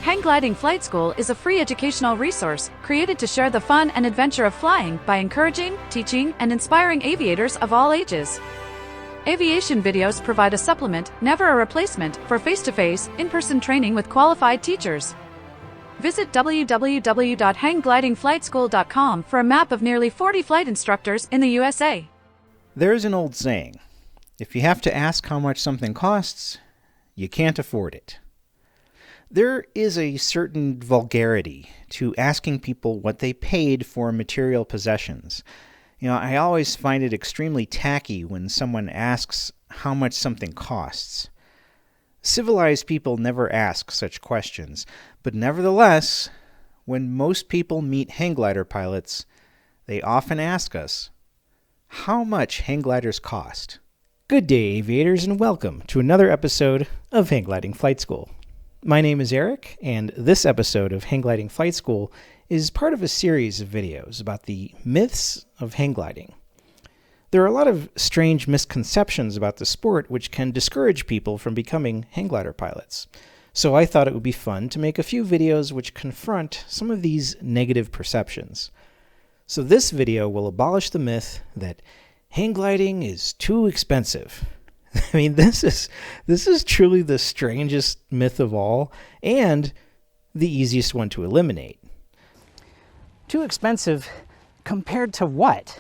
Hang Gliding Flight School is a free educational resource created to share the fun and adventure of flying by encouraging, teaching, and inspiring aviators of all ages. Aviation videos provide a supplement, never a replacement, for face-to-face, in-person training with qualified teachers. Visit www.hangglidingflightschool.com for a map of nearly 40 flight instructors in the USA. There's an old saying, if you have to ask how much something costs, you can't afford it. There is a certain vulgarity to asking people what they paid for material possessions. I always find it extremely tacky when someone asks how much something costs. Civilized people never ask such questions, but nevertheless, when most people meet hang glider pilots, they often ask us, how much hang gliders cost? Good day, aviators, and welcome to another episode of Hang Gliding Flight School. My name is Eric, and this episode of Hang Gliding Flight School is part of a series of videos about the myths of hang gliding. There are a lot of strange misconceptions about the sport which can discourage people from becoming hang glider pilots. So I thought it would be fun to make a few videos which confront some of these negative perceptions. So this video will abolish the myth that hang gliding is too expensive. I mean, this is truly the strangest myth of all, and the easiest one to eliminate. Too expensive compared to what?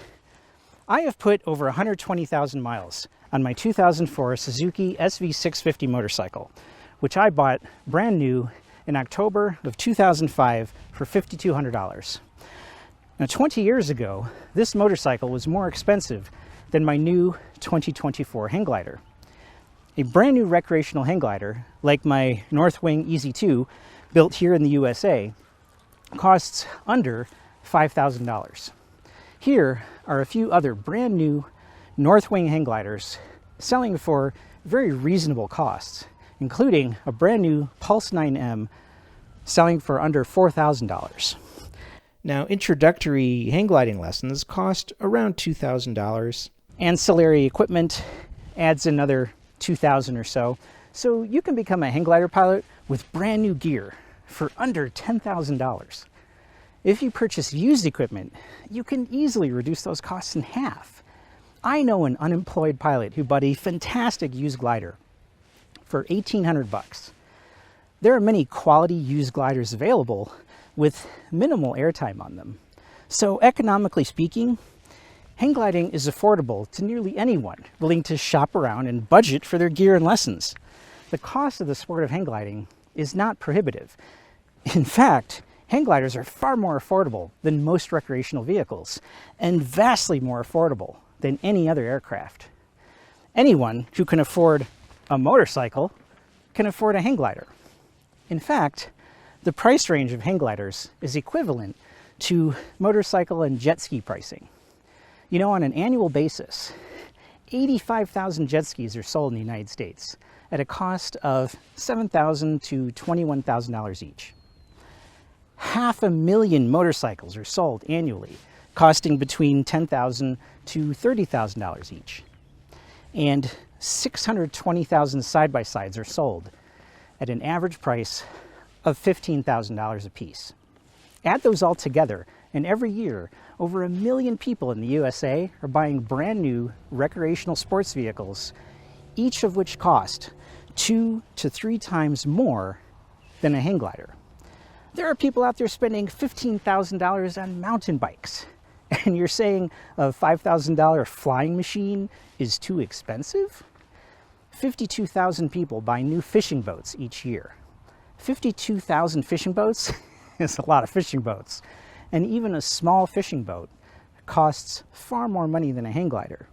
I have put over 120,000 miles on my 2004 Suzuki SV650 motorcycle, which I bought brand new in October of 2005 for $5,200. Now, 20 years ago, this motorcycle was more expensive than my new 2024 hang glider. A brand new recreational hang glider, like my Northwing EZ2, built here in the USA, costs under $5,000. Here are a few other brand new Northwing hang gliders selling for very reasonable costs, including a brand new Pulse 9M selling for under $4,000. Now, introductory hang gliding lessons cost around $2,000. Ancillary equipment adds another $2,000 or so. So you can become a hang glider pilot with brand new gear for under $10,000. If you purchase used equipment, you can easily reduce those costs in half. I know an unemployed pilot who bought a fantastic used glider for $1,800. There are many quality used gliders available with minimal airtime on them. So economically speaking, hang gliding is affordable to nearly anyone willing to shop around and budget for their gear and lessons. The cost of the sport of hang gliding is not prohibitive. In fact, hang gliders are far more affordable than most recreational vehicles, and vastly more affordable than any other aircraft. Anyone who can afford a motorcycle can afford a hang glider. In fact, the price range of hang gliders is equivalent to motorcycle and jet ski pricing. On an annual basis, 85,000 jet skis are sold in the United States at a cost of $7,000 to $21,000 each. 500,000 motorcycles are sold annually, costing between $10,000 to $30,000 each. And 620,000 side-by-sides are sold at an average price of $15,000 apiece. Add those all together, and every year, over 1 million people in the USA are buying brand new recreational sports vehicles, each of which cost 2 to 3 times more than a hang glider. There are people out there spending $15,000 on mountain bikes, and you're saying a $5,000 flying machine is too expensive? 52,000 people buy new fishing boats each year. 52,000 fishing boats is a lot of fishing boats. And even a small fishing boat costs far more money than a hang glider.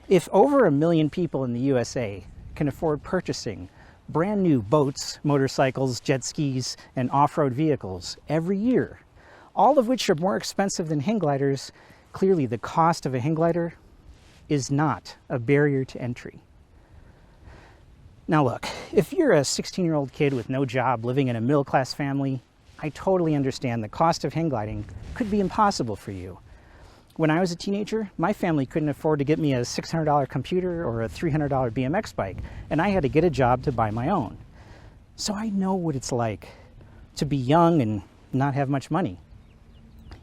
If over 1 million people in the USA can afford purchasing brand new boats, motorcycles, jet skis, and off-road vehicles every year, all of which are more expensive than hang gliders, clearly the cost of a hang glider is not a barrier to entry. Now look, if you're a 16-year-old kid with no job living in a middle-class family, I totally understand the cost of hang gliding could be impossible for you. When I was a teenager, my family couldn't afford to get me a $600 computer or a $300 BMX bike, and I had to get a job to buy my own. So I know what it's like to be young and not have much money.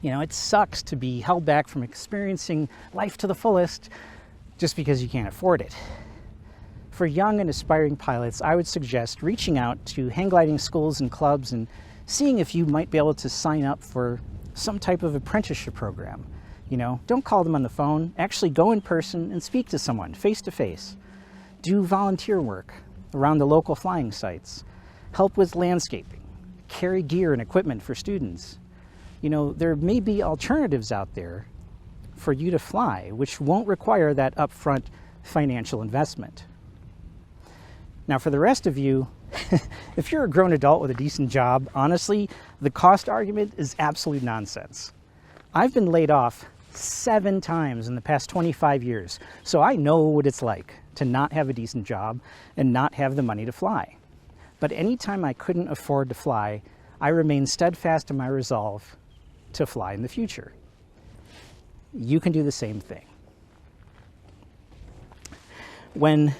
You know, it sucks to be held back from experiencing life to the fullest just because you can't afford it. For young and aspiring pilots, I would suggest reaching out to hang gliding schools and clubs and seeing if you might be able to sign up for some type of apprenticeship program. You know, don't call them on the phone. Actually go in person and speak to someone face to face. Do volunteer work around the local flying sites. Help with landscaping. Carry gear and equipment for students. You know, there may be alternatives out there for you to fly, which won't require that upfront financial investment. Now, for the rest of you, if you're a grown adult with a decent job, honestly, the cost argument is absolute nonsense. I've been laid off 7 times in the past 25 years, so I know what it's like to not have a decent job and not have the money to fly. But anytime I couldn't afford to fly, I remained steadfast in my resolve to fly in the future. You can do the same thing. When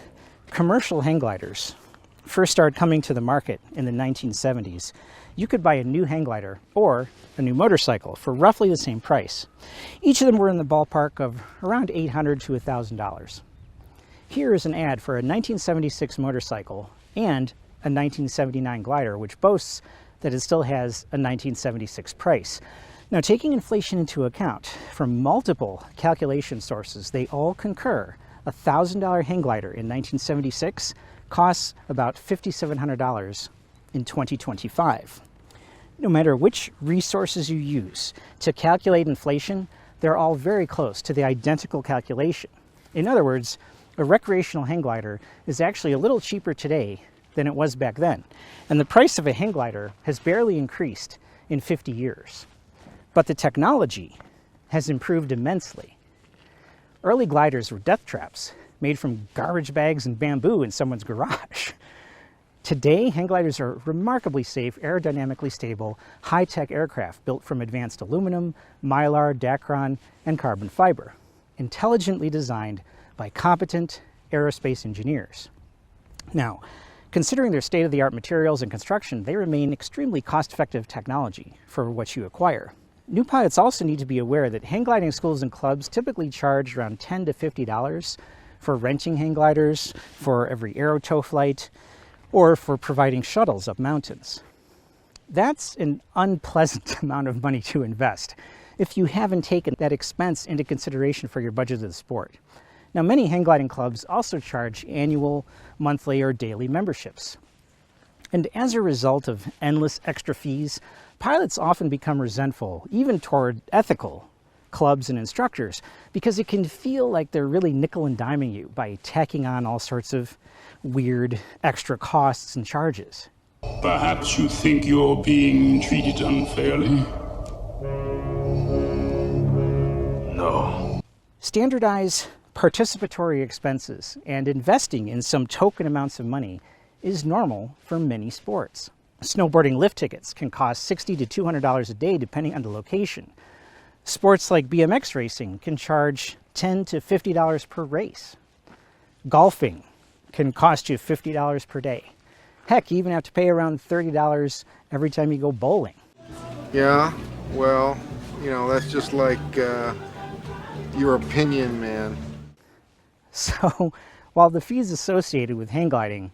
commercial hang gliders first started coming to the market in the 1970s, you could buy a new hang glider or a new motorcycle for roughly the same price. Each of them were in the ballpark of around $800 to $1,000. Here is an ad for a 1976 motorcycle and a 1979 glider, which boasts that it still has a 1976 price. Now, taking inflation into account, from multiple calculation sources, they all concur. A $1,000 hang glider in 1976 costs about $5,700 in 2025. No matter which resources you use to calculate inflation, they're all very close to the identical calculation. In other words, a recreational hang glider is actually a little cheaper today than it was back then. And the price of a hang glider has barely increased in 50 years. But the technology has improved immensely. Early gliders were death traps made from garbage bags and bamboo in someone's garage. Today, hang gliders are remarkably safe, aerodynamically stable, high-tech aircraft built from advanced aluminum, mylar, Dacron, and carbon fiber, intelligently designed by competent aerospace engineers. Now, considering their state-of-the-art materials and construction, they remain extremely cost-effective technology for what you acquire. New pilots also need to be aware that hang gliding schools and clubs typically charge around $10 to $50 for renting hang gliders, for every aero tow flight, or for providing shuttles up mountains. That's an unpleasant amount of money to invest if you haven't taken that expense into consideration for your budget of the sport. Now, many hang gliding clubs also charge annual, monthly, or daily memberships. And as a result of endless extra fees, pilots often become resentful, even toward ethical clubs and instructors, because it can feel like they're really nickel and diming you by tacking on all sorts of weird extra costs and charges. Perhaps you think you're being treated unfairly? No. Standardize participatory expenses and investing in some token amounts of money is normal for many sports. Snowboarding lift tickets can cost $60 to $200 a day depending on the location. Sports like BMX racing can charge $10 to $50 per race. Golfing can cost you $50 per day. Heck, you even have to pay around $30 every time you go bowling. Yeah, well, you know, that's just like your opinion, man. So, while the fees associated with hang gliding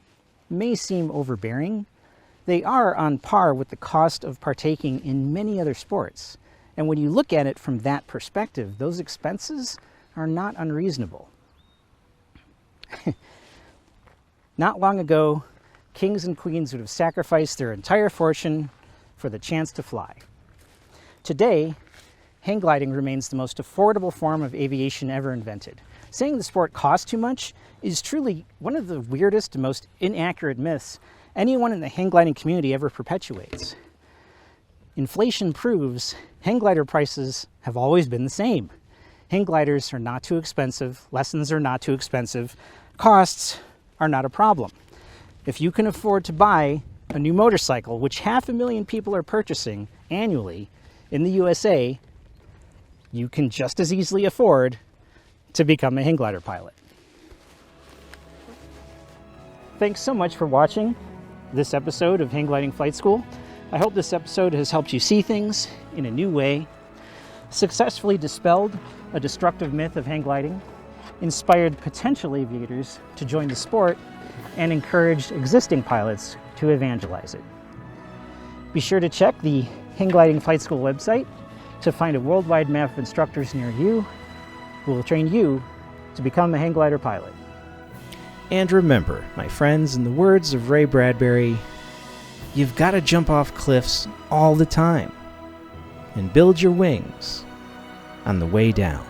may seem overbearing, they are on par with the cost of partaking in many other sports. And when you look at it from that perspective, those expenses are not unreasonable. Not long ago, kings and queens would have sacrificed their entire fortune for the chance to fly. Today, hang gliding remains the most affordable form of aviation ever invented. Saying the sport costs too much is truly one of the weirdest and most inaccurate myths anyone in the hang gliding community ever perpetuates. Inflation proves hang glider prices have always been the same. Hang gliders are not too expensive, lessons are not too expensive, costs are not a problem. If you can afford to buy a new motorcycle, which 500,000 people are purchasing annually in the USA, you can just as easily afford to become a hang glider pilot. Thanks so much for watching this episode of Hang Gliding Flight School. I hope this episode has helped you see things in a new way, successfully dispelled a destructive myth of hang gliding, inspired potential aviators to join the sport, and encouraged existing pilots to evangelize it. Be sure to check the Hang Gliding Flight School website to find a worldwide map of instructors near you who will train you to become a hang glider pilot. And remember, my friends, in the words of Ray Bradbury, you've got to jump off cliffs all the time and build your wings on the way down.